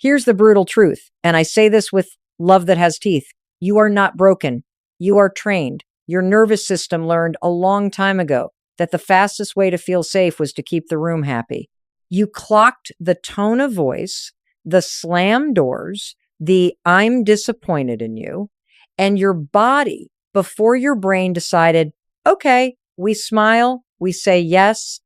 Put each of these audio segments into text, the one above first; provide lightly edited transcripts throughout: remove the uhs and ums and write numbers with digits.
Here's the brutal truth, and I say this with love that has teeth. You are not broken. You are trained. Your nervous system learned a long time ago that the fastest way to feel safe was to keep the room happy. You clocked the tone of voice, the slam doors, the I'm disappointed in you, and your body, before your brain decided, okay, we smile, we say yes,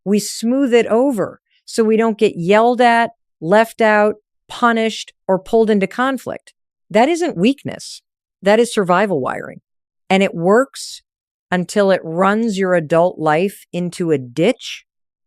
we smooth it over so we don't get yelled at, left out, punished, or pulled into conflict. That isn't weakness. That is survival wiring. And it works until it runs your adult life into a ditch.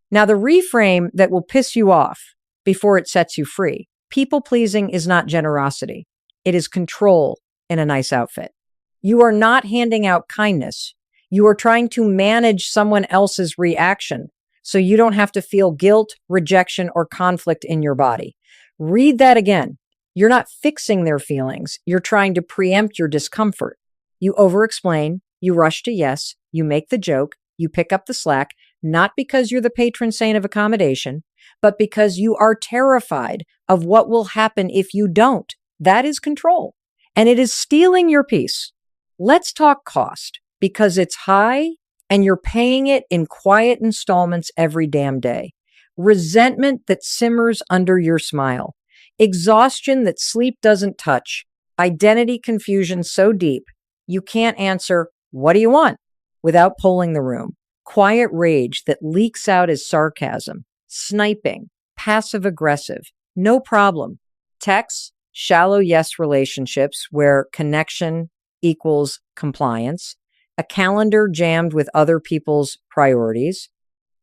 Now, the reframe that will piss you off before it sets you free. People pleasing is not generosity. It is control in a nice outfit. You are not handing out kindness. You are trying to manage someone else's reaction so you don't have to feel guilt, rejection, or conflict in your body. Read that again. You're not fixing their feelings. You're trying to preempt your discomfort. You over-explain, you rush to yes, you make the joke, you pick up the slack, not because you're the patron saint of accommodation, but because you are terrified of what will happen if you don't. That is control, and it is stealing your peace. Let's talk cost, because it's high and you're paying it in quiet installments every damn day. Resentment that simmers under your smile. Exhaustion that sleep doesn't touch. Identity confusion so deep you can't answer, what do you want? Without polling the room. Quiet rage that leaks out as sarcasm. Sniping. Passive aggressive. No problem. Texts. Shallow yes relationships where connection equals compliance. A calendar jammed with other people's priorities.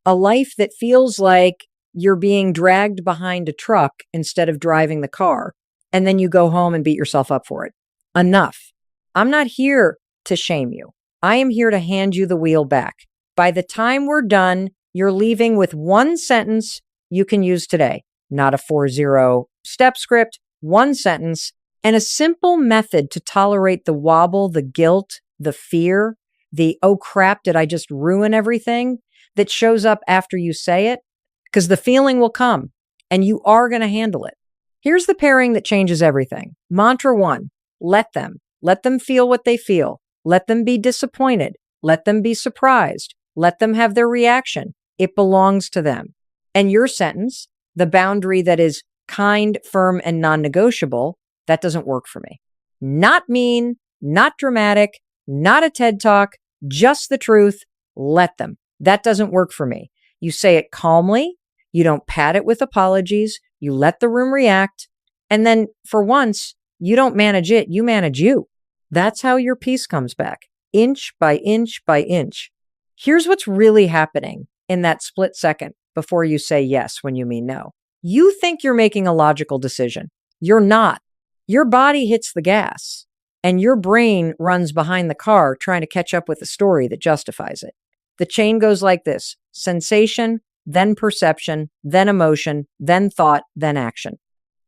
A life that feels like you're being dragged behind a truck instead of driving the car. And then you go home and beat yourself up for it. Enough. I'm not here to shame you. I am here to hand you the wheel back. By the time we're done, you're leaving with one sentence you can use today. Not a 4-0 step script, one sentence, and a simple method to tolerate the wobble, the guilt, the fear, the oh crap, did I just ruin everything that shows up after you say it? Because the feeling will come and you are going to handle it. Here's the pairing that changes everything. Mantra 1, let them. Let them feel what they feel. Let them be disappointed. Let them be surprised. Let them have their reaction. It belongs to them. And your sentence, the boundary that is kind, firm, and non-negotiable, that doesn't work for me. Not mean, not dramatic, not a TED Talk, just the truth. Let them. That doesn't work for me. You say it calmly. You don't pad it with apologies. You let the room react. And then for once, you don't manage it, you manage you. That's how your peace comes back, inch by inch by inch. Here's what's really happening in that split second before you say yes when you mean no. You think you're making a logical decision. You're not. Your body hits the gas, and your brain runs behind the car trying to catch up with the story that justifies it. The chain goes like this: sensation, then perception, then emotion, then thought, then action.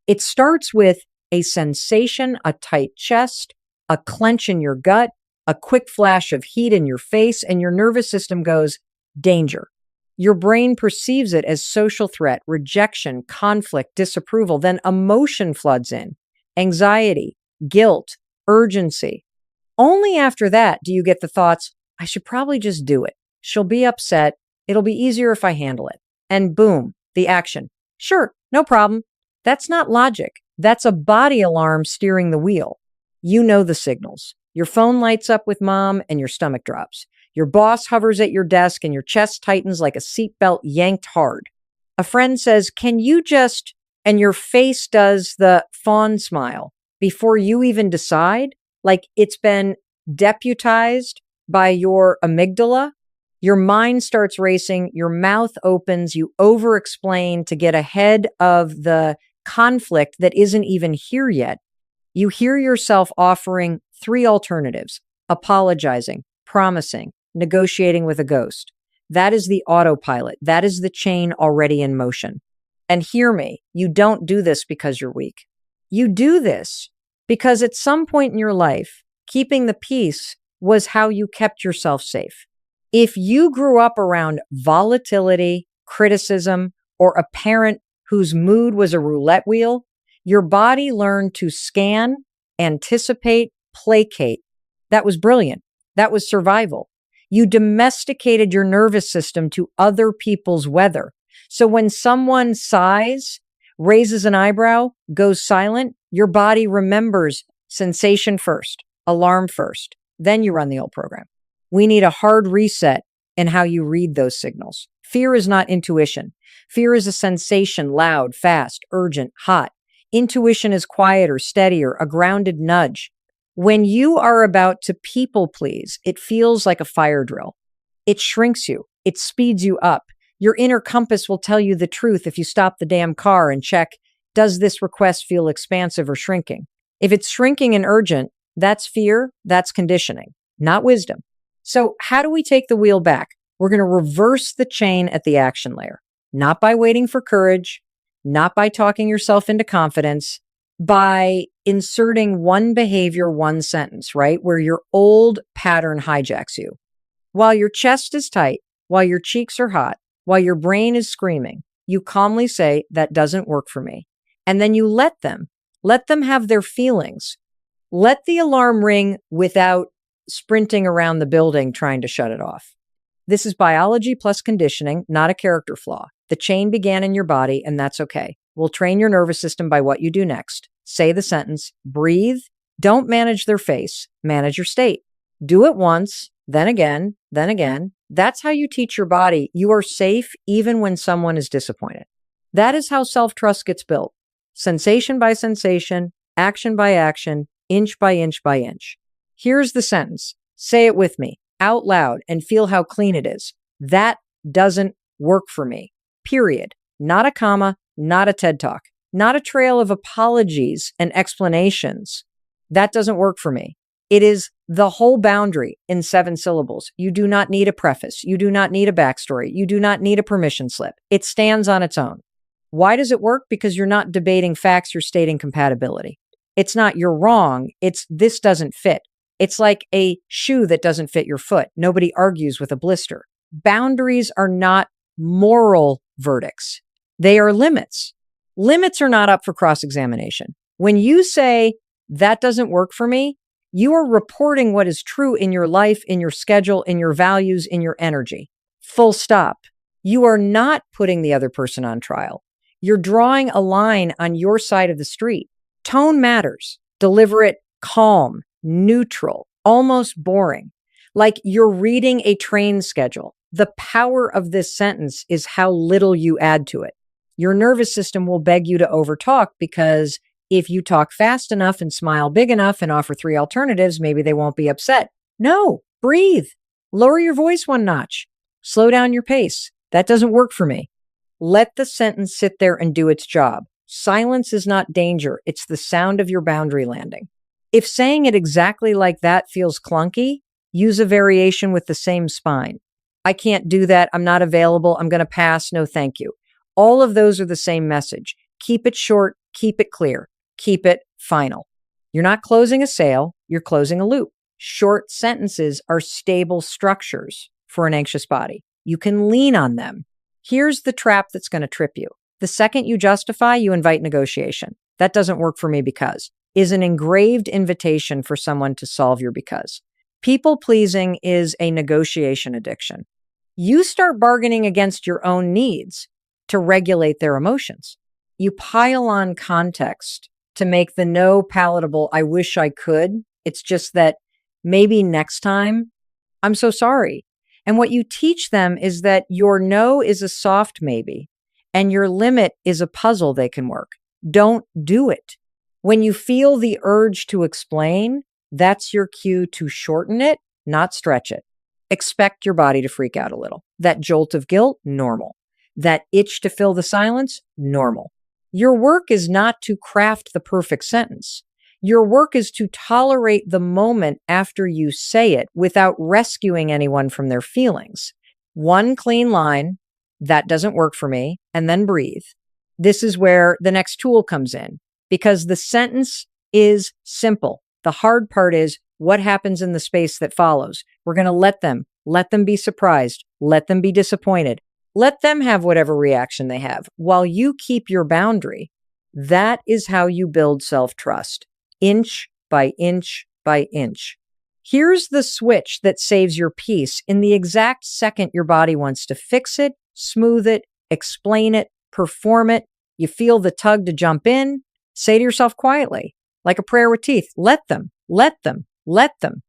It starts with a sensation, a tight chest, a clench in your gut, a quick flash of heat in your face, and your nervous system goes, danger. Your brain perceives it as social threat, rejection, conflict, disapproval. Then emotion floods in, anxiety, guilt, urgency. Only after that do you get the thoughts, I should probably just do it. She'll be upset. It'll be easier if I handle it. And boom, the action. Sure, no problem. That's not logic. That's a body alarm steering the wheel. You know the signals. Your phone lights up with mom and your stomach drops. Your boss hovers at your desk and your chest tightens like a seatbelt yanked hard. A friend says, can you just, and your face does the fawn smile before you even decide, like it's been deputized by your amygdala. Your mind starts racing, your mouth opens, you over-explain to get ahead of the conflict that isn't even here yet. You hear yourself offering 3 alternatives: apologizing, promising, negotiating with a ghost. That is the autopilot. That is the chain already in motion. And hear me, you don't do this because you're weak. You do this because at some point in your life, keeping the peace was how you kept yourself safe. If you grew up around volatility, criticism, or a parent whose mood was a roulette wheel, Your body learned to scan, anticipate, placate. That was brilliant. That was survival. You domesticated your nervous system to other people's weather. So when someone sighs, raises an eyebrow, goes silent, your body remembers sensation first, alarm first. Then you run the old program. We need a hard reset in how you read those signals. Fear is not intuition. Fear is a sensation, loud, fast, urgent, hot. Intuition is quieter, steadier, a grounded nudge. When you are about to people please, it feels like a fire drill. It shrinks you. It speeds you up. Your inner compass will tell you the truth if you stop the damn car and check, does this request feel expansive or shrinking? If it's shrinking and urgent, that's fear, that's conditioning, not wisdom. So how do we take the wheel back? We're going to reverse the chain at the action layer, not by waiting for courage, not by talking yourself into confidence, by inserting one behavior, one sentence, right? Where your old pattern hijacks you. While your chest is tight, while your cheeks are hot, while your brain is screaming, you calmly say, that doesn't work for me. And then you let them have their feelings. Let the alarm ring without sprinting around the building trying to shut it off. This is biology plus conditioning, not a character flaw. The chain began in your body, and that's okay. We'll train your nervous system by what you do next. Say the sentence, breathe. Don't manage their face, manage your state. Do it once, then again, then again. That's how you teach your body you are safe even when someone is disappointed. That is how self-trust gets built. Sensation by sensation, action by action, inch by inch by inch. Here's the sentence. Say it with me, out loud, and feel how clean it is. That doesn't work for me. Period. Not a comma, not a TED Talk, not a trail of apologies and explanations. That doesn't work for me. It is the whole boundary in 7 syllables. You do not need a preface. You do not need a backstory. You do not need a permission slip. It stands on its own. Why does it work? Because you're not debating facts, you're stating compatibility. It's not you're wrong. It's this doesn't fit. It's like a shoe that doesn't fit your foot. Nobody argues with a blister. Boundaries are not moral verdicts. They are limits. Limits are not up for cross-examination. When you say, that doesn't work for me, you are reporting what is true in your life, in your schedule, in your values, in your energy. Full stop. You are not putting the other person on trial. You're drawing a line on your side of the street. Tone matters. Deliver it calm, neutral, almost boring. Like you're reading a train schedule. The power of this sentence is how little you add to it. Your nervous system will beg you to overtalk because if you talk fast enough and smile big enough and offer 3 alternatives, maybe they won't be upset. No, breathe. Lower your voice 1 notch. Slow down your pace. That doesn't work for me. Let the sentence sit there and do its job. Silence is not danger. It's the sound of your boundary landing. If saying it exactly like that feels clunky, use a variation with the same spine. I can't do that. I'm not available. I'm going to pass. No, thank you. All of those are the same message. Keep it short. Keep it clear. Keep it final. You're not closing a sale. You're closing a loop. Short sentences are stable structures for an anxious body. You can lean on them. Here's the trap that's going to trip you. The second you justify, you invite negotiation. That doesn't work for me because is an engraved invitation for someone to solve your because. People pleasing is a negotiation addiction. You start bargaining against your own needs to regulate their emotions. You pile on context to make the no palatable, I wish I could. It's just that maybe next time, I'm so sorry. And what you teach them is that your no is a soft maybe, and your limit is a puzzle they can work. Don't do it. When you feel the urge to explain, that's your cue to shorten it, not stretch it. Expect your body to freak out a little. That jolt of guilt, normal. That itch to fill the silence, normal. Your work is not to craft the perfect sentence. Your work is to tolerate the moment after you say it without rescuing anyone from their feelings. 1 clean line, that doesn't work for me, and then breathe. This is where the next tool comes in because the sentence is simple. The hard part is what happens in the space that follows. We're going to let them be surprised, let them be disappointed. Let them have whatever reaction they have while you keep your boundary. That is how you build self-trust, inch by inch by inch. Here's the switch that saves your peace in the exact second your body wants to fix it, smooth it, explain it, perform it. You feel the tug to jump in. Say to yourself quietly, like a prayer with teeth, let them, let them, let them.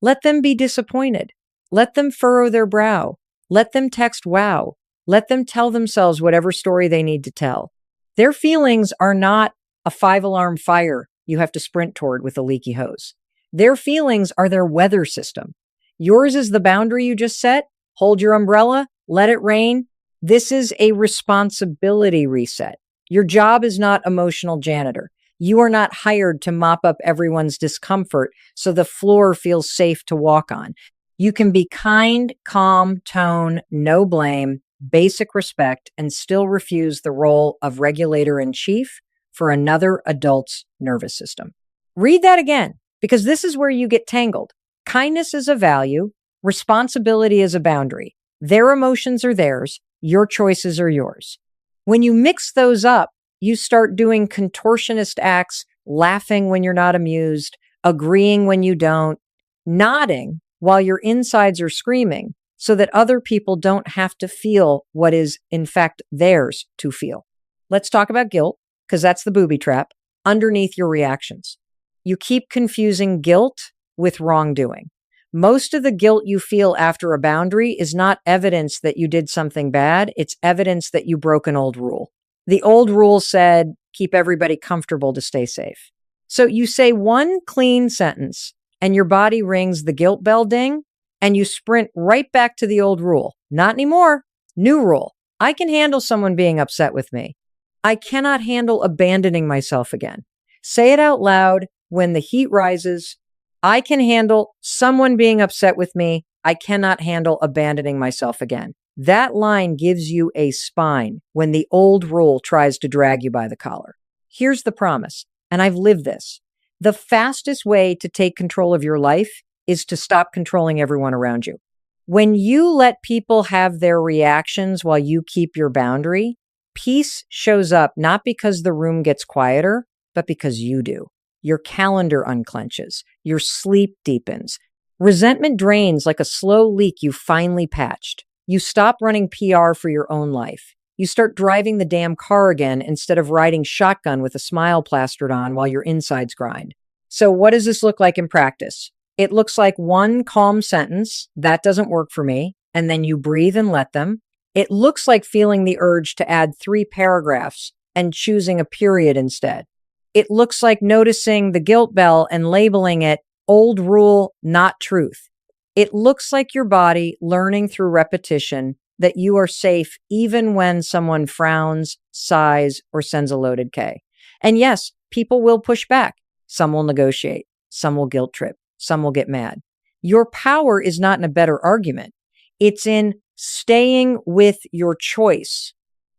Let them be disappointed. Let them furrow their brow. Let them text wow. Let them tell themselves whatever story they need to tell. Their feelings are not a 5-alarm fire you have to sprint toward with a leaky hose. Their feelings are their weather system. Yours is the boundary you just set. Hold your umbrella. Let it rain. This is a responsibility reset. Your job is not emotional janitor. You are not hired to mop up everyone's discomfort so the floor feels safe to walk on. You can be kind, calm, tone, no blame, basic respect, and still refuse the role of regulator-in-chief for another adult's nervous system. Read that again, because this is where you get tangled. Kindness is a value. Responsibility is a boundary. Their emotions are theirs. Your choices are yours. When you mix those up, you start doing contortionist acts, laughing when you're not amused, agreeing when you don't, nodding while your insides are screaming so that other people don't have to feel what is, in fact, theirs to feel. Let's talk about guilt, because that's the booby trap underneath your reactions. You keep confusing guilt with wrongdoing. Most of the guilt you feel after a boundary is not evidence that you did something bad. It's evidence that you broke an old rule. The old rule said, keep everybody comfortable to stay safe. So you say one clean sentence and your body rings the guilt bell ding and you sprint right back to the old rule. Not anymore. New rule. I can handle someone being upset with me. I cannot handle abandoning myself again. Say it out loud when the heat rises. I can handle someone being upset with me. I cannot handle abandoning myself again. That line gives you a spine when the old rule tries to drag you by the collar. Here's the promise, and I've lived this. The fastest way to take control of your life is to stop controlling everyone around you. When you let people have their reactions while you keep your boundary, peace shows up not because the room gets quieter, but because you do. Your calendar unclenches. Your sleep deepens. Resentment drains like a slow leak you finally patched. You stop running PR for your own life. You start driving the damn car again instead of riding shotgun with a smile plastered on while your insides grind. So what does this look like in practice? It looks like one calm sentence, that doesn't work for me, and then you breathe and let them. It looks like feeling the urge to add 3 paragraphs and choosing a period instead. It looks like noticing the guilt bell and labeling it old rule, not truth. It looks like your body learning through repetition that you are safe even when someone frowns, sighs, or sends a loaded K. And yes, people will push back. Some will negotiate. Some will guilt trip. Some will get mad. Your power is not in a better argument. It's in staying with your choice.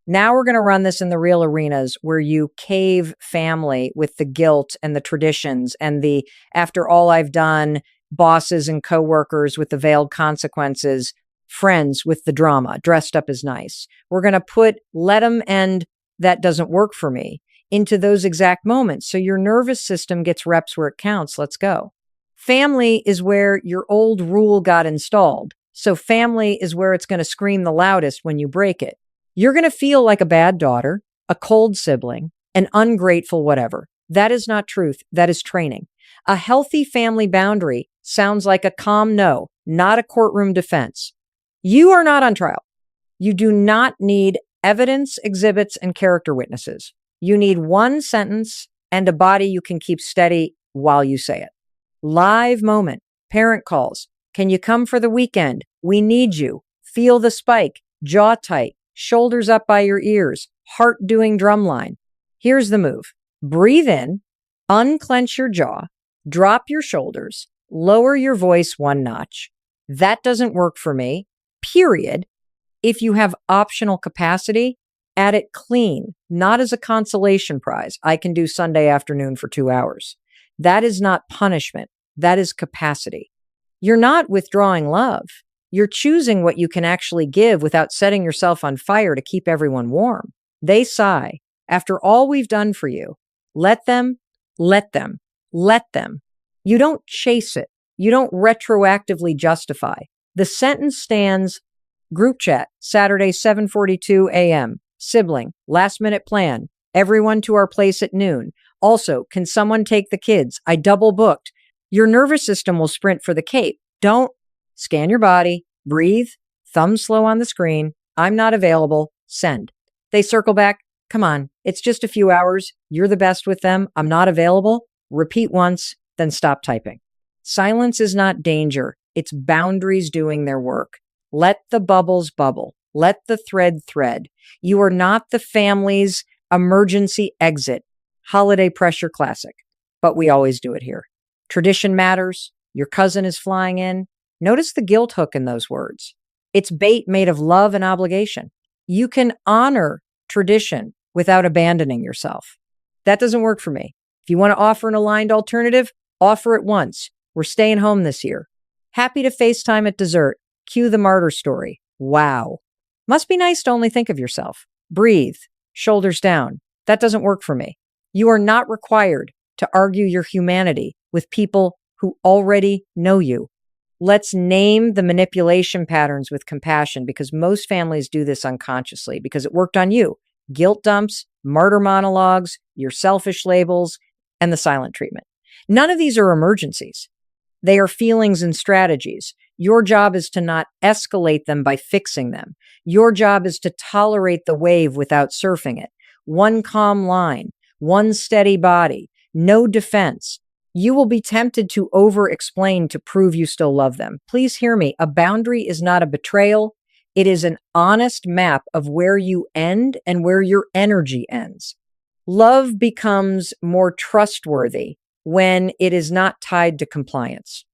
Now we're going to run this in the real arenas where you cave family with the guilt and the traditions and the, after all I've done, bosses and coworkers with the veiled consequences, friends with the drama, dressed up as nice. We're going to put let them end, that doesn't work for me, into those exact moments. So your nervous system gets reps where it counts. Let's go. Family is where your old rule got installed. So family is where it's going to scream the loudest when you break it. You're going to feel like a bad daughter, a cold sibling, an ungrateful whatever. That is not truth. That is training. A healthy family boundary sounds like a calm no, not a courtroom defense. You are not on trial. You do not need evidence, exhibits, and character witnesses. You need one sentence and a body you can keep steady while you say it. Live moment. Parent calls. Can you come for the weekend? We need you. Feel the spike. Jaw tight. Shoulders up by your ears. Heart doing drumline. Here's the move. Breathe in. Unclench your jaw. Drop your shoulders. Lower your voice 1 notch. That doesn't work for me. Period. If you have optional capacity, add it clean, not as a consolation prize. I can do Sunday afternoon for 2 hours. That is not punishment. That is capacity. You're not withdrawing love. You're choosing what you can actually give without setting yourself on fire to keep everyone warm. They sigh. After all we've done for you, let them, let them, let them. You don't chase it. You don't retroactively justify. The sentence stands: group chat, Saturday, 7:42 a.m. Sibling, last minute plan. Everyone to our place at noon. Also, can someone take the kids? I double booked. Your nervous system will sprint for the cape. Don't scan your body, breathe, thumb slow on the screen. I'm not available. Send. They circle back. Come on, it's just a few hours. You're the best with them. I'm not available. Repeat once, then stop typing. Silence is not danger. It's boundaries doing their work. Let the bubbles bubble. Let the thread thread. You are not the family's emergency exit. Holiday pressure classic. But we always do it here. Tradition matters. Your cousin is flying in. Notice the guilt hook in those words. It's bait made of love and obligation. You can honor tradition without abandoning yourself. That doesn't work for me. If you want to offer an aligned alternative, offer it once. We're staying home this year. Happy to FaceTime at dessert. Cue the martyr story. Wow. Must be nice to only think of yourself. Breathe. Shoulders down. That doesn't work for me. You are not required to argue your humanity with people who already know you. Let's name the manipulation patterns with compassion, because most families do this unconsciously because it worked on you. Guilt dumps, martyr monologues, your selfish labels, and the silent treatment. None of these are emergencies. They are feelings and strategies. Your job is to not escalate them by fixing them. Your job is to tolerate the wave without surfing it. One calm line, one steady body, no defense. You will be tempted to over-explain to prove you still love them. Please hear me. A boundary is not a betrayal. It is an honest map of where you end and where your energy ends. Love becomes more trustworthy when it is not tied to compliance.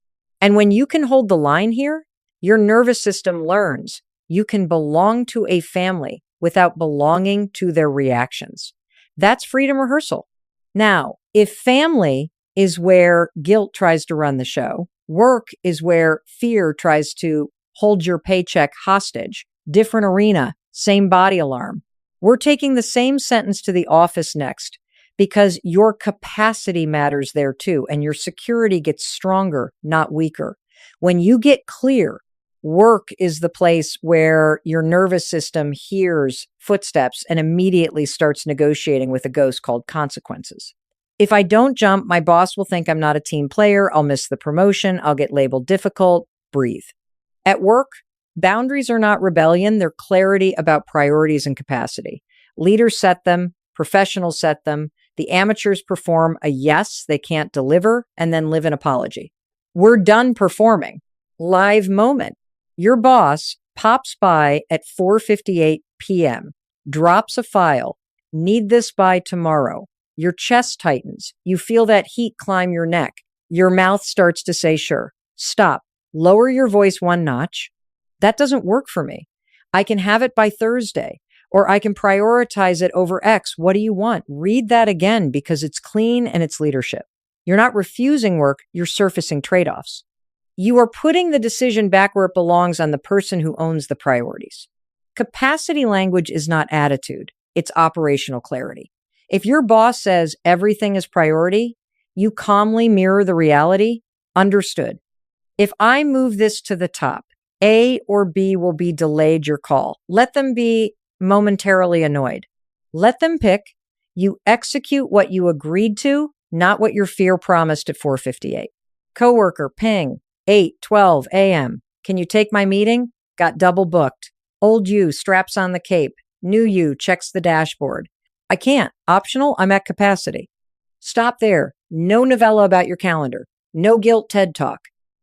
And when you can hold the line here, your nervous system learns you can belong to a family without belonging to their reactions. That's freedom rehearsal. Now, if family is where guilt tries to run the show, work is where fear tries to hold your paycheck hostage, different arena, same body alarm. We're taking the same sentence to the office next, because your capacity matters there too, and your security gets stronger, not weaker. When you get clear, work is the place where your nervous system hears footsteps and immediately starts negotiating with a ghost called consequences. If I don't jump, my boss will think I'm not a team player. I'll miss the promotion. I'll get labeled difficult. Breathe. At work, boundaries are not rebellion. They're clarity about priorities and capacity. Leaders set them. Professionals set them. The amateurs perform a yes they can't deliver and then live an apology. We're done performing. Live moment. Your boss pops by at 4:58 p.m., drops a file. Need this by tomorrow. Your chest tightens. You feel that heat climb your neck. Your mouth starts to say, sure. Stop. Lower your voice one notch. That doesn't work for me. I can have it by Thursday, or I can prioritize it over X. What do you want? Read that again, because it's clean and it's leadership. You're not refusing work. You're surfacing trade-offs. You are putting the decision back where it belongs on the person who owns the priorities. Capacity language is not attitude. It's operational clarity. If your boss says everything is priority, you calmly mirror the reality. Understood. If I move this to the top, A or B will be delayed your call. Let them be momentarily annoyed. Let them pick. You execute what you agreed to, not what your fear promised at 4:58. Coworker, ping, 8:12 a.m. Can you take my meeting? Got double booked. Old you straps on the cape. New you checks the dashboard. I can't. Optional, I'm at capacity. Stop there. No novella about your calendar. No guilt TED Talk.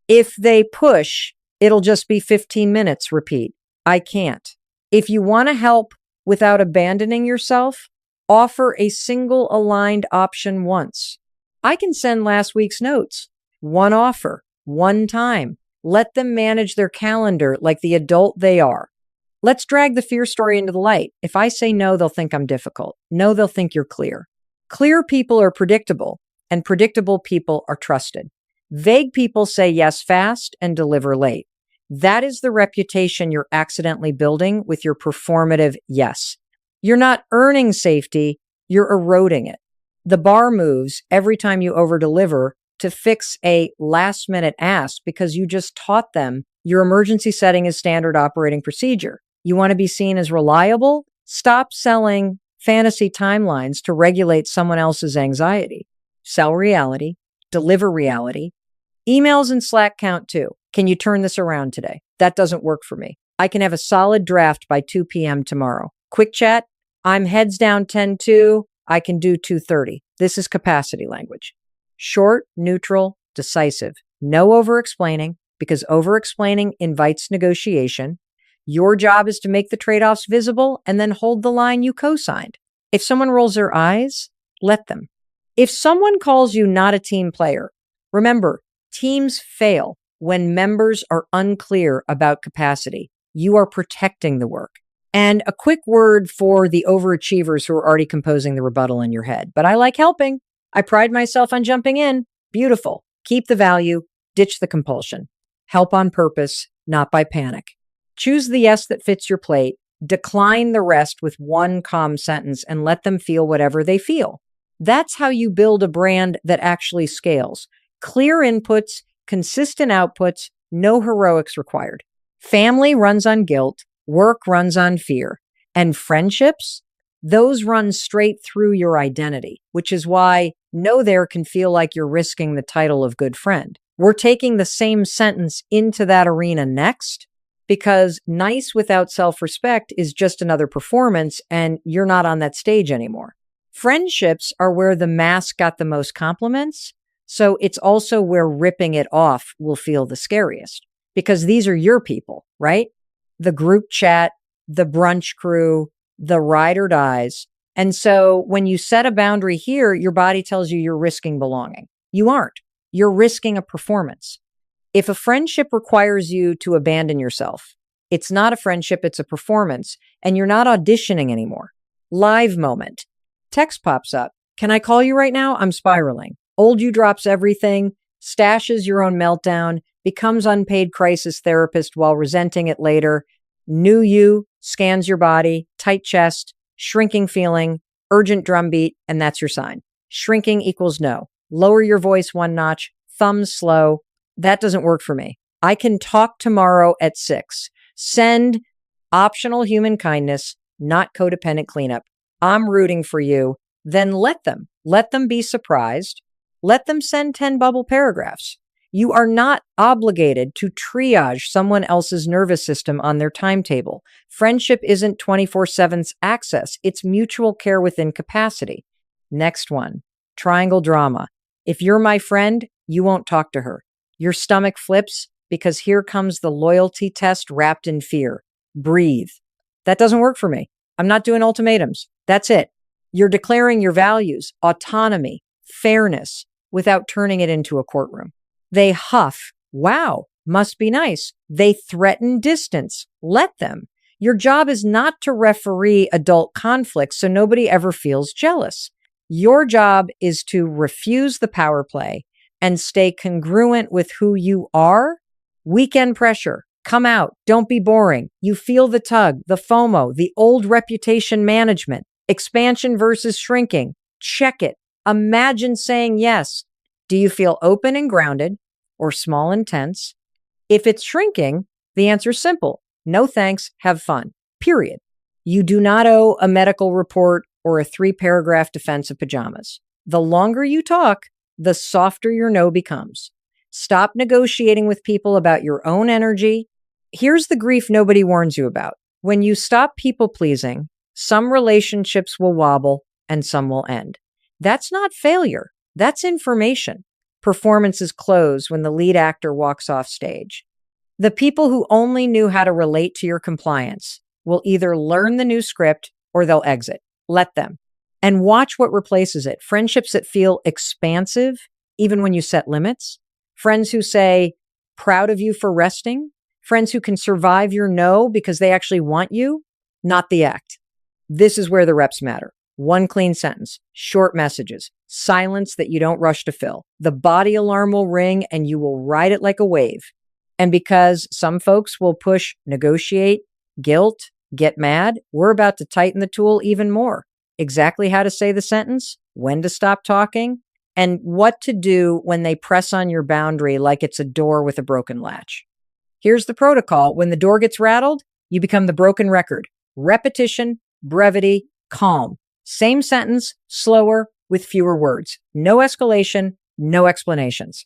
If they push, it'll just be 15 minutes. Repeat. I can't. If you want to help without abandoning yourself, offer a single aligned option once. I can send last week's notes. One offer, one time. Let them manage their calendar like the adult they are. Let's drag the fear story into the light. If I say no, they'll think I'm difficult. No, they'll think you're clear. Clear people are predictable, and predictable people are trusted. Vague people say yes fast and deliver late. That is the reputation you're accidentally building with your performative yes. You're not earning safety, you're eroding it. The bar moves every time you overdeliver to fix a last-minute ask because you just taught them your emergency setting is standard operating procedure. You want to be seen as reliable? Stop selling fantasy timelines to regulate someone else's anxiety. Sell reality, deliver reality. Emails and Slack count too. Can you turn this around today? That doesn't work for me. I can have a solid draft by 2 p.m. tomorrow. Quick chat. I'm heads down 10-2. I can do 2:30. This is capacity language. Short, neutral, decisive. No over-explaining, because over-explaining invites negotiation. Your job is to make the trade-offs visible and then hold the line you co-signed. If someone rolls their eyes, let them. If someone calls you not a team player, remember, teams fail when members are unclear about capacity. You are protecting the work. And a quick word for the overachievers who are already composing the rebuttal in your head. But I like helping. I pride myself on jumping in. Beautiful. Keep the value, ditch the compulsion. Help on purpose, not by panic. Choose the yes that fits your plate. Decline the rest with one calm sentence and let them feel whatever they feel. That's how you build a brand that actually scales. Clear inputs, consistent outputs, no heroics required. Family runs on guilt. Work runs on fear. And friendships, those run straight through your identity, which is why no there can feel like you're risking the title of good friend. We're taking the same sentence into that arena next because nice without self-respect is just another performance and you're not on that stage anymore. Friendships are where the mask got the most compliments, so it's also where ripping it off will feel the scariest because these are your people, right? The group chat, the brunch crew, the ride or dies. And so when you set a boundary here, your body tells you you're risking belonging. You aren't. You're risking a performance. If a friendship requires you to abandon yourself, it's not a friendship, it's a performance, and you're not auditioning anymore. Live moment. Text pops up. Can I call you right now? I'm spiraling. Old you drops everything, stashes your own meltdown, becomes unpaid crisis therapist while resenting it later. New you scans your body, tight chest, shrinking feeling, urgent drumbeat, and that's your sign. Shrinking equals no. Lower your voice one notch, thumbs slow. That doesn't work for me. I can talk tomorrow at 6. Send optional human kindness, not codependent cleanup. I'm rooting for you. Then let them. Let them be surprised. Let them send 10 bubble paragraphs. You are not obligated to triage someone else's nervous system on their timetable. Friendship isn't 24/7 access. It's mutual care within capacity. Next one, triangle drama. If you're my friend, you won't talk to her. Your stomach flips because here comes the loyalty test wrapped in fear. Breathe. That doesn't work for me. I'm not doing ultimatums. That's it. You're declaring your values, autonomy, fairness, without turning it into a courtroom. They huff. Wow, must be nice. They threaten distance. Let them. Your job is not to referee adult conflicts so nobody ever feels jealous. Your job is to refuse the power play and stay congruent with who you are. Weekend pressure. Come out. Don't be boring. You feel the tug, the FOMO, the old reputation management, expansion versus shrinking. Check it. Imagine saying yes. Do you feel open and grounded or small and tense? If it's shrinking, the answer is simple. No thanks, have fun. Period. You do not owe a medical report or a 3-paragraph defense of pajamas. The longer you talk, the softer your no becomes. Stop negotiating with people about your own energy. Here's the grief nobody warns you about. When you stop people pleasing, some relationships will wobble and some will end. That's not failure. That's information. Performances close when the lead actor walks off stage. The people who only knew how to relate to your compliance will either learn the new script or they'll exit. Let them. And watch what replaces it. Friendships that feel expansive, even when you set limits. Friends who say, proud of you for resting. Friends who can survive your no because they actually want you, not the act. This is where the reps matter. One clean sentence, short messages, silence that you don't rush to fill. The body alarm will ring and you will ride it like a wave. And because some folks will push, negotiate, guilt, get mad, we're about to tighten the tool even more. exactly how to say the sentence, when to stop talking, and what to do when they press on your boundary like it's a door with a broken latch. Here's the protocol. When the door gets rattled, you become the broken record. Repetition, brevity, calm. Same sentence, slower, with fewer words. No escalation, no explanations.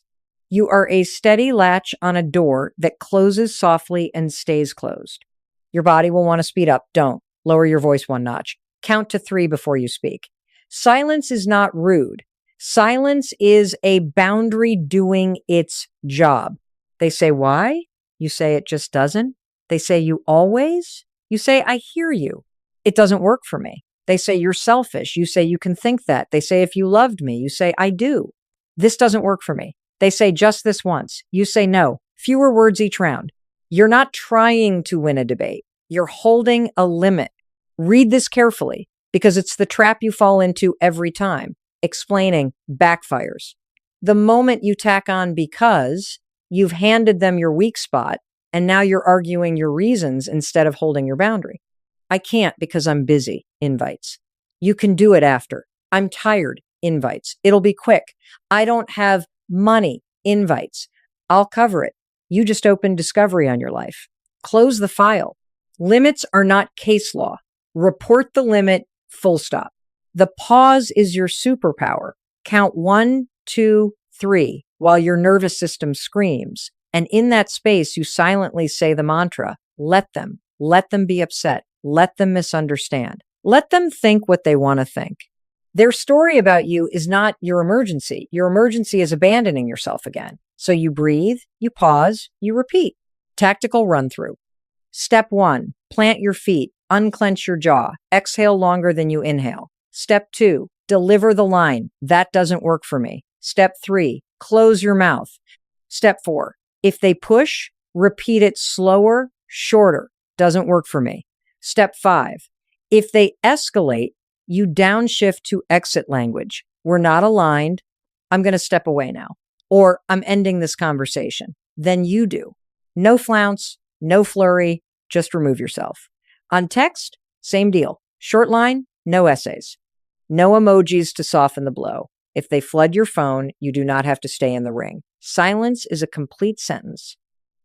You are a steady latch on a door that closes softly and stays closed. Your body will want to speed up. Don't. Lower your voice one notch. Count to 3 before you speak. Silence is not rude. Silence is a boundary doing its job. They say, why? You say, it just doesn't. They say, you always? You say, I hear you. It doesn't work for me. They say, you're selfish. You say, you can think that. They say, if you loved me. You say, I do. This doesn't work for me. They say, just this once. You say, no. Fewer words each round. You're not trying to win a debate. You're holding a limit. Read this carefully because it's the trap you fall into every time. Explaining backfires. The moment you tack on because, you've handed them your weak spot, and now you're arguing your reasons instead of holding your boundary. I can't because I'm busy, invites. You can do it after. I'm tired, invites. It'll be quick. I don't have money, invites. I'll cover it. You just opened discovery on your life. Close the file. Limits are not case law. Report the limit, full stop. The pause is your superpower. Count 1, 2, 3 while your nervous system screams. And in that space, you silently say the mantra, let them be upset. Let them misunderstand. Let them think what they want to think. Their story about you is not your emergency. Your emergency is abandoning yourself again. So you breathe, you pause, you repeat. Tactical run through. Step 1, plant your feet, unclench your jaw, exhale longer than you inhale. Step 2, deliver the line. That doesn't work for me. Step 3, close your mouth. Step 4, if they push, repeat it slower, shorter. Doesn't work for me. Step 5, if they escalate, you downshift to exit language. We're not aligned. I'm going to step away now. Or I'm ending this conversation. Then you do. No flounce, no flurry, just remove yourself. On text, same deal. Short line, no essays. No emojis to soften the blow. If they flood your phone, you do not have to stay in the ring. Silence is a complete sentence.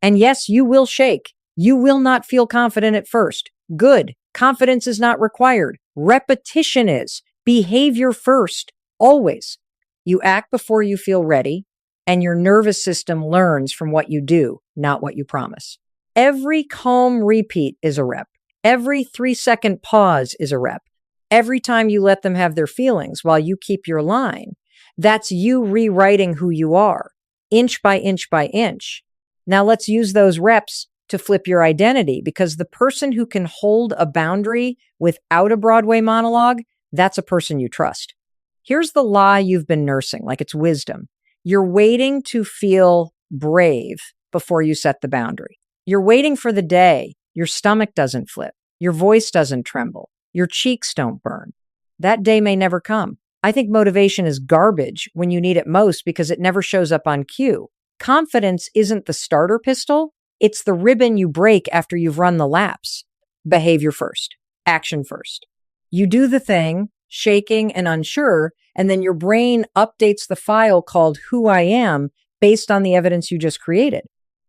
And yes, you will shake. You will not feel confident at first. Good. Confidence is not required. Repetition is. Behavior first. Always. You act before you feel ready, and your nervous system learns from what you do, not what you promise. Every calm repeat is a rep. Every 3-second pause is a rep. Every time you let them have their feelings while you keep your line, that's you rewriting who you are, inch by inch by inch. Now let's use those reps to flip your identity, because the person who can hold a boundary without a Broadway monologue, that's a person you trust. Here's the lie you've been nursing, like it's wisdom. You're waiting to feel brave before you set the boundary. You're waiting for the day your stomach doesn't flip, your voice doesn't tremble, your cheeks don't burn. That day may never come. I think motivation is garbage when you need it most because it never shows up on cue. Confidence isn't the starter pistol. It's the ribbon you break after you've run the laps. Behavior first, action first. You do the thing, shaking and unsure, and then your brain updates the file called Who I Am based on the evidence you just created.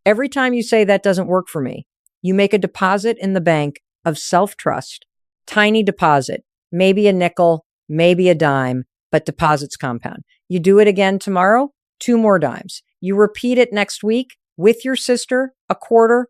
Every time you say that doesn't work for me, you make a deposit in the bank of self-trust. Tiny deposit, maybe a nickel, maybe a dime, but deposits compound. You do it again tomorrow, 2 more dimes. You repeat it next week with your sister, a quarter.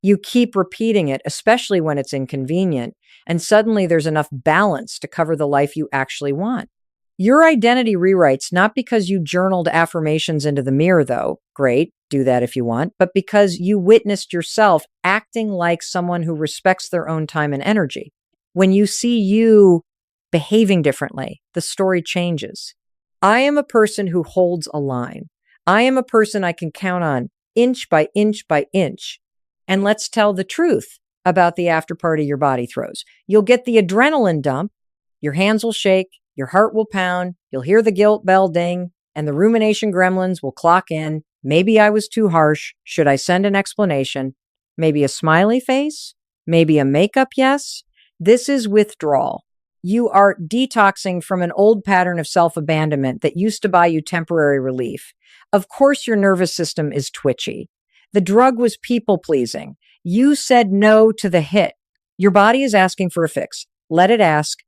You keep repeating it, especially when it's inconvenient, and suddenly there's enough balance to cover the life you actually want. Your identity rewrites not because you journaled affirmations into the mirror, though. Great, do that if you want, but because you witnessed yourself acting like someone who respects their own time and energy. When you see you behaving differently, the story changes. I am a person who holds a line. I am a person I can count on inch by inch by inch. And let's tell the truth about the after party your body throws. You'll get the adrenaline dump. Your hands will shake. Your heart will pound. You'll hear the guilt bell ding, and the rumination gremlins will clock in. Maybe I was too harsh. Should I send an explanation? Maybe a smiley face? Maybe a makeup yes? This is withdrawal. You are detoxing from an old pattern of self-abandonment that used to buy you temporary relief. Of course, your nervous system is twitchy. The drug was people-pleasing. You said no to the hit. Your body is asking for a fix. Let it ask.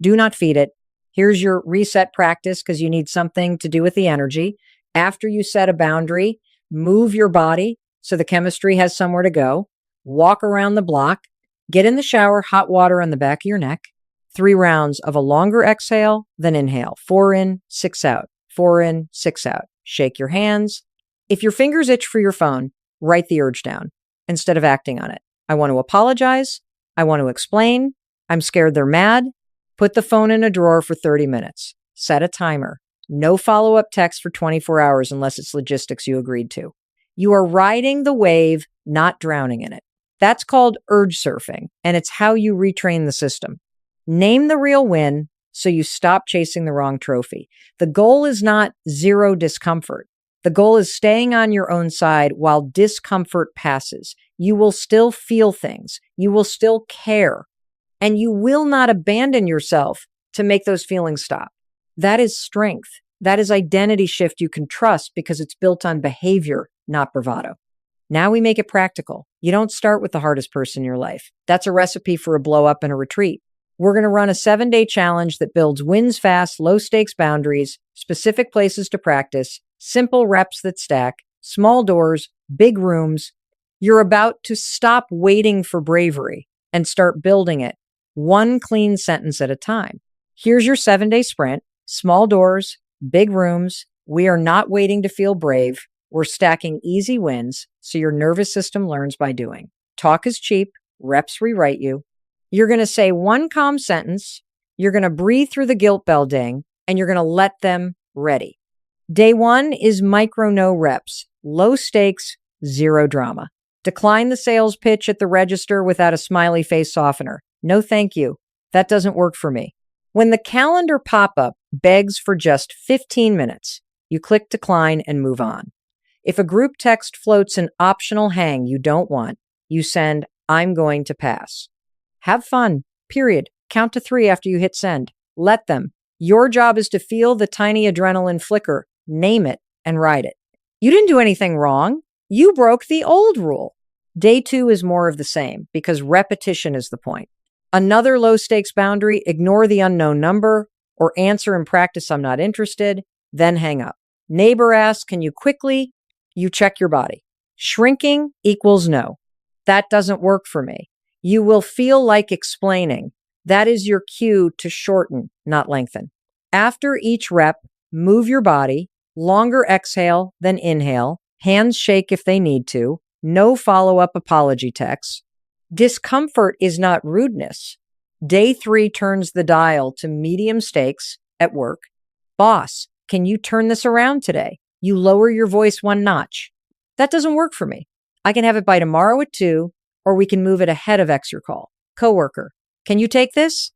Do not feed it. Here's your reset practice because you need something to do with the energy. After you set a boundary, move your body so the chemistry has somewhere to go. Walk around the block. Get in the shower, hot water on the back of your neck. 3 rounds of a longer exhale, then inhale. 4 in, 6 out. 4 in, 6 out. Shake your hands. If your fingers itch for your phone, write the urge down instead of acting on it. I want to apologize. I want to explain. I'm scared they're mad. Put the phone in a drawer for 30 minutes. Set a timer. No follow-up text for 24 hours unless it's logistics you agreed to. You are riding the wave, not drowning in it. That's called urge surfing, and it's how you retrain the system. Name the real win so you stop chasing the wrong trophy. The goal is not zero discomfort. The goal is staying on your own side while discomfort passes. You will still feel things. You will still care. And you will not abandon yourself to make those feelings stop. That is strength. That is identity shift you can trust because it's built on behavior, not bravado. Now we make it practical. You don't start with the hardest person in your life. That's a recipe for a blow up and a retreat. We're going to run a 7-day challenge that builds wins fast, low stakes boundaries, specific places to practice, simple reps that stack, small doors, big rooms. You're about to stop waiting for bravery and start building it one clean sentence at a time. Here's your 7-day sprint, small doors, big rooms. We are not waiting to feel brave. We're stacking easy wins so your nervous system learns by doing. Talk is cheap. Reps rewrite you. You're going to say one calm sentence. You're going to breathe through the guilt bell ding, and you're going to let them ready. Day 1 is micro no reps, low stakes, zero drama. Decline the sales pitch at the register without a smiley face softener. No, thank you. That doesn't work for me. When the calendar pop-up begs for just 15 minutes, you click decline and move on. If a group text floats an optional hang you don't want, you send, I'm going to pass. Have fun, period. Count to 3 after you hit send. Let them. Your job is to feel the tiny adrenaline flicker, name it, and ride it. You didn't do anything wrong. You broke the old rule. Day 2 is more of the same because repetition is the point. Another low stakes boundary, ignore the unknown number or answer in practice, I'm not interested, then hang up. Neighbor asks, can you quickly? You check your body. Shrinking equals no. That doesn't work for me. You will feel like explaining. That is your cue to shorten, not lengthen. After each rep, move your body, longer exhale than inhale, hands shake if they need to, no follow-up apology texts. Discomfort is not rudeness. Day 3 turns the dial to medium stakes at work. Boss, can you turn this around today? You lower your voice 1 notch. That doesn't work for me. I can have it by tomorrow at 2, or we can move it ahead of X your call. Coworker, can you take this?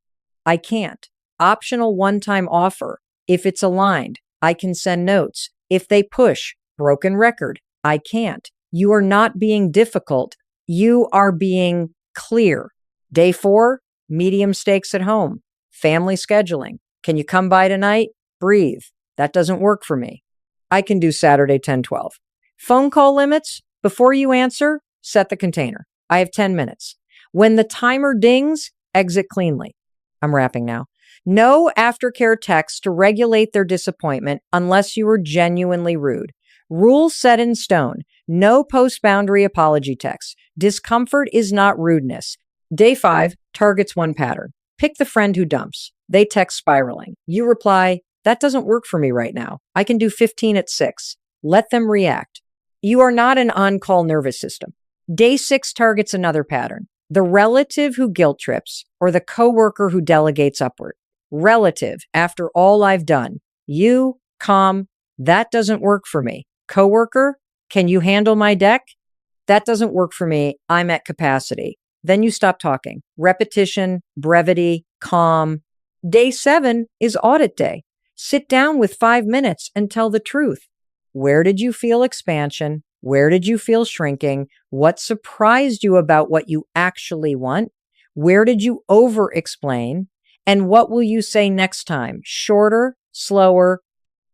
I can't. Optional one-time offer. If it's aligned, I can send notes. If they push, broken record, I can't. You are not being difficult. You are being clear. Day 4, medium stakes at home. Family scheduling. Can you come by tonight? Breathe. That doesn't work for me. I can do Saturday 10-12. Phone call limits. Before you answer, set the container. I have 10 minutes. When the timer dings, exit cleanly. I'm wrapping now. No aftercare texts to regulate their disappointment unless you are genuinely rude. Rules set in stone. No post-boundary apology texts. Discomfort is not rudeness. Day 5 targets one pattern. Pick the friend who dumps. They text spiraling. You reply, that doesn't work for me right now. I can do 15 at 6. Let them react. You are not an on-call nervous system. Day 6 targets another pattern. The relative who guilt trips or the coworker who delegates upward. Relative, after all I've done. You, calm, that doesn't work for me. Coworker, can you handle my deck? That doesn't work for me. I'm at capacity. Then you stop talking. Repetition, brevity, calm. Day 7 is audit day. Sit down with 5 minutes and tell the truth. Where did you feel expansion? Where did you feel shrinking? What surprised you about what you actually want? Where did you over-explain? And what will you say next time? Shorter, slower,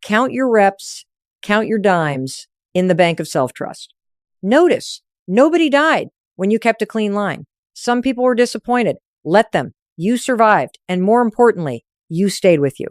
count your reps, count your dimes in the bank of self-trust. Notice, nobody died when you kept a clean line. Some people were disappointed. Let them. You survived. And more importantly, you stayed with you.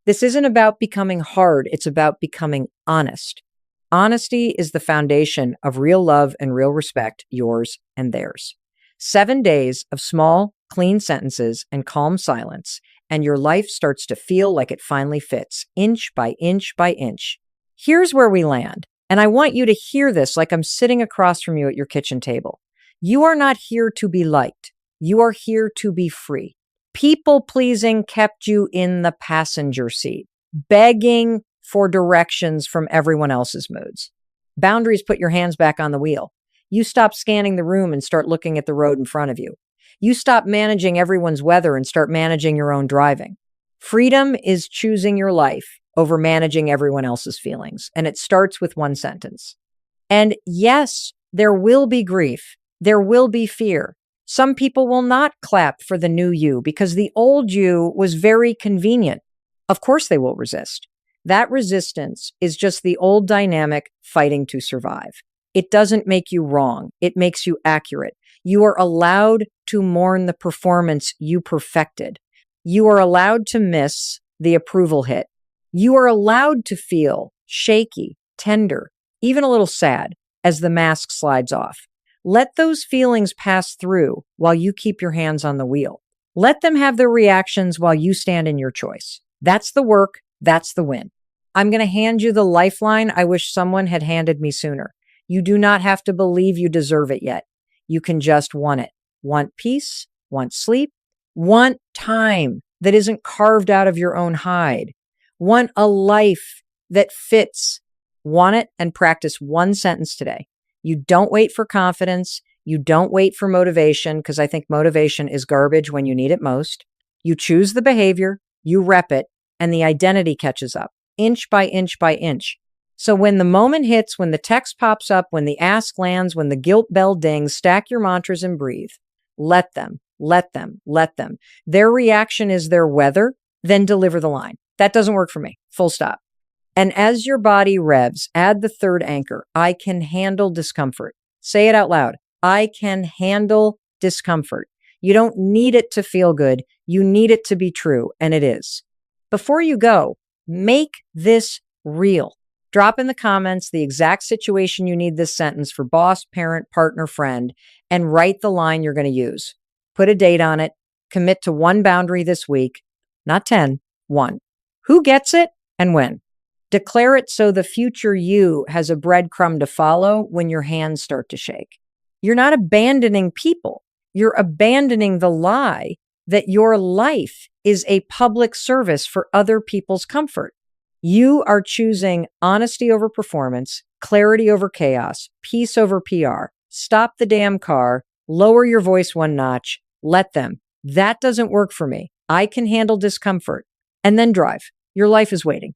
This isn't about becoming hard. It's about becoming honest. Honesty is the foundation of real love and real respect, yours and theirs. 7 days of small, clean sentences and calm silence, and your life starts to feel like it finally fits, inch by inch by inch. Here's where we land, and I want you to hear this like I'm sitting across from you at your kitchen table. You are not here to be liked. You are here to be free. People-pleasing kept you in the passenger seat, begging for directions from everyone else's moods. Boundaries put your hands back on the wheel. You stop scanning the room and start looking at the road in front of you. You stop managing everyone's weather and start managing your own driving. Freedom is choosing your life over managing everyone else's feelings. And it starts with one sentence. And yes, there will be grief. There will be fear. Some people will not clap for the new you because the old you was very convenient. Of course they will resist. That resistance is just the old dynamic fighting to survive. It doesn't make you wrong. It makes you accurate. You are allowed to mourn the performance you perfected. You are allowed to miss the approval hit. You are allowed to feel shaky, tender, even a little sad as the mask slides off. Let those feelings pass through while you keep your hands on the wheel. Let them have their reactions while you stand in your choice. That's the work. That's the win. I'm going to hand you the lifeline I wish someone had handed me sooner. You do not have to believe you deserve it yet. You can just want it. Want peace, want sleep, want time that isn't carved out of your own hide. Want a life that fits. Want it and practice one sentence today. You don't wait for confidence. You don't wait for motivation, because I think motivation is garbage when you need it most. You choose the behavior, you rep it, and the identity catches up, inch by inch by inch. So when the moment hits, when the text pops up, when the ask lands, when the guilt bell dings, stack your mantras and breathe. Let them, let them, let them. Their reaction is their weather, then deliver the line. That doesn't work for me. Full stop. And as your body revs, add the third anchor. I can handle discomfort. Say it out loud. I can handle discomfort. You don't need it to feel good. You need it to be true, and it is. Before you go, make this real. Drop in the comments the exact situation you need this sentence for boss, parent, partner, friend, and write the line you're going to use. Put a date on it. Commit to one boundary this week. Not 10, one. Who gets it and when? Declare it so the future you has a breadcrumb to follow when your hands start to shake. You're not abandoning people. You're abandoning the lie that your life is a public service for other people's comfort. You are choosing honesty over performance, clarity over chaos, peace over PR. Stop the damn car, lower your voice one notch, let them. That doesn't work for me. I can handle discomfort. And then drive. Your life is waiting.